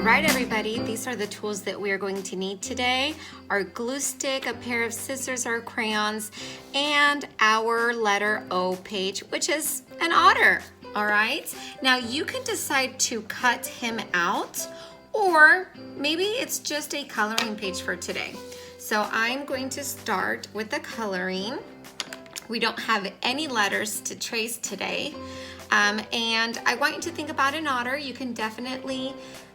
right, everybody, these are the tools that we are going to need today. Our glue stick, a pair of scissors or crayons, and our letter O page, which is an otter, all right? Now you can decide to cut him out, or maybe it's just a coloring page for today. So I'm going to start with the coloring. We don't have any letters to trace today. And I want you to think about an otter. You can definitely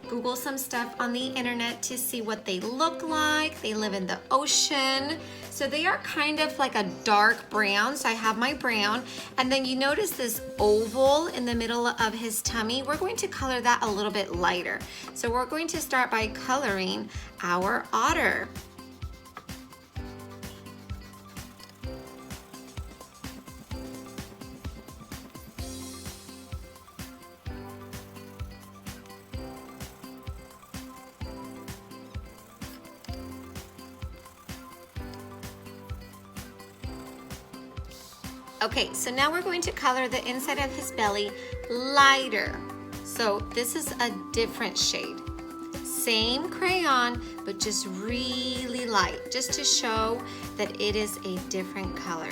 Google some stuff on the internet to see what they look like. They live in the ocean. So they are kind of like a dark brown. So I have my brown. And then you notice this oval in the middle of his tummy. We're going to color that a little bit lighter. So we're going to start by coloring our otter. Okay, so now we're going to color the inside of his belly lighter. So this is a different shade. Same crayon, but just really light, just to show that it is a different color.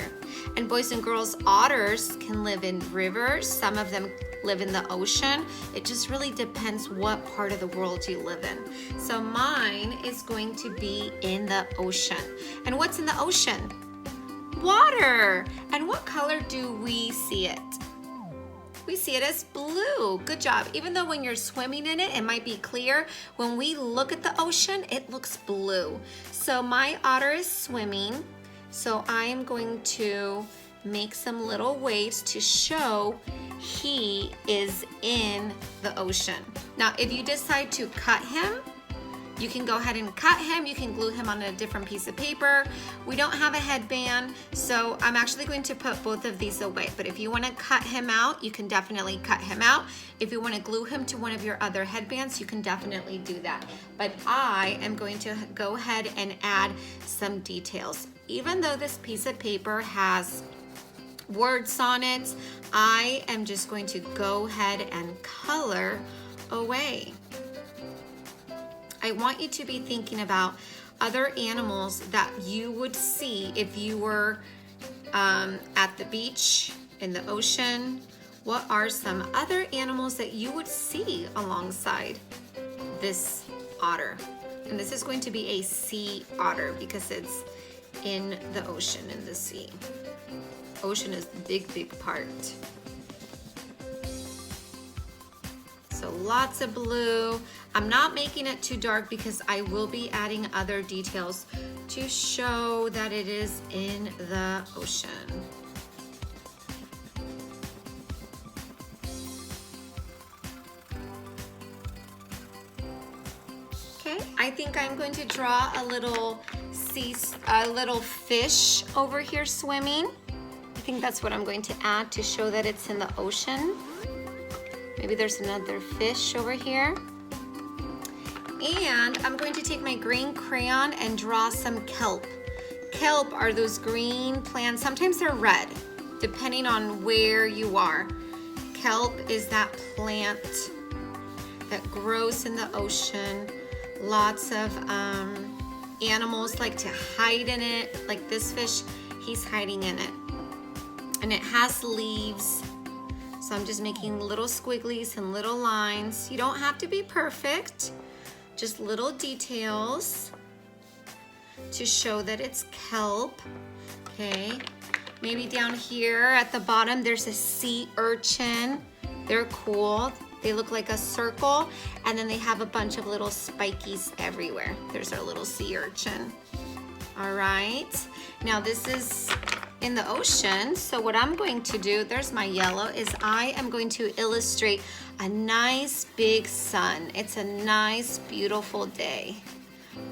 And boys and girls, otters can live in rivers. Some of them live in the ocean. It just really depends what part of the world you live in. So mine is going to be in the ocean. And what's in the ocean? Water. And what color do we see it? We see it as blue. Good job. Even though when you're swimming in it, it might be clear. When we look at the ocean, it looks blue. So my otter is swimming. So I am going to make some little waves to show he is in the ocean. Now, if you decide to cut him, you can go ahead and cut him. You can glue him on a different piece of paper. We don't have a headband, so I'm actually going to put both of these away. But if you want to cut him out, you can definitely cut him out. If you want to glue him to one of your other headbands, you can definitely do that. But I am going to go ahead and add some details. Even though this piece of paper has words on it, I am just going to go ahead and color away. I want you to be thinking about other animals that you would see if you were at the beach, in the ocean. What are some other animals that you would see alongside this otter? And this is going to be a sea otter because it's in the ocean, in the sea. Ocean is the big, big part. So lots of blue. I'm not making it too dark because I will be adding other details to show that it is in the ocean. Okay, I think I'm going to draw a little fish over here swimming. I think that's what I'm going to add to show that it's in the ocean. Maybe there's another fish over here. And I'm going to take my green crayon and draw some kelp. Kelp are those green plants. Sometimes they're red, depending on where you are. Kelp is that plant that grows in the ocean. Lots of animals like to hide in it. Like this fish, he's hiding in it. And it has leaves. So I'm just making little squigglies and little lines. You don't have to be perfect, just little details to show that it's kelp. Okay, maybe down here at the bottom there's a sea urchin. They're cool. They look like a circle, and then they have a bunch of little spikies everywhere. There's our little sea urchin. All right, now this is in the ocean. So what I'm going to do, there's my yellow, is I am going to illustrate a nice big sun. It's a nice, beautiful day.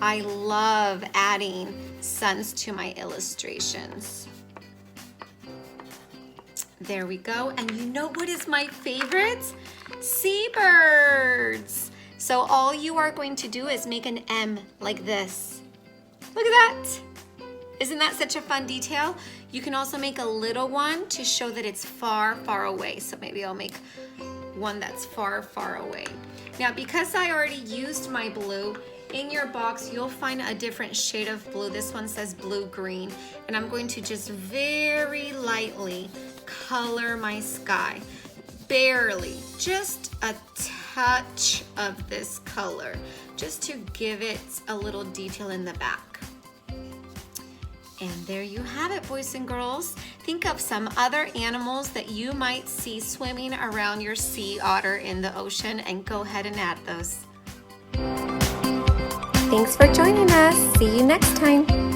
I love adding suns to my illustrations. There we go. And you know what is my favorite? Seabirds. So all you are going to do is make an M like this. Look at that. Isn't that such a fun detail? You can also make a little one to show that it's far, far away. So maybe I'll make one that's far, far away. Now, because I already used my blue, in your box, you'll find a different shade of blue. This one says blue-green, and I'm going to just very lightly color my sky. Barely, just a touch of this color, just to give it a little detail in the back. And there you have it, boys and girls. Think of some other animals that you might see swimming around your sea otter in the ocean and go ahead and add those. Thanks for joining us. See you next time.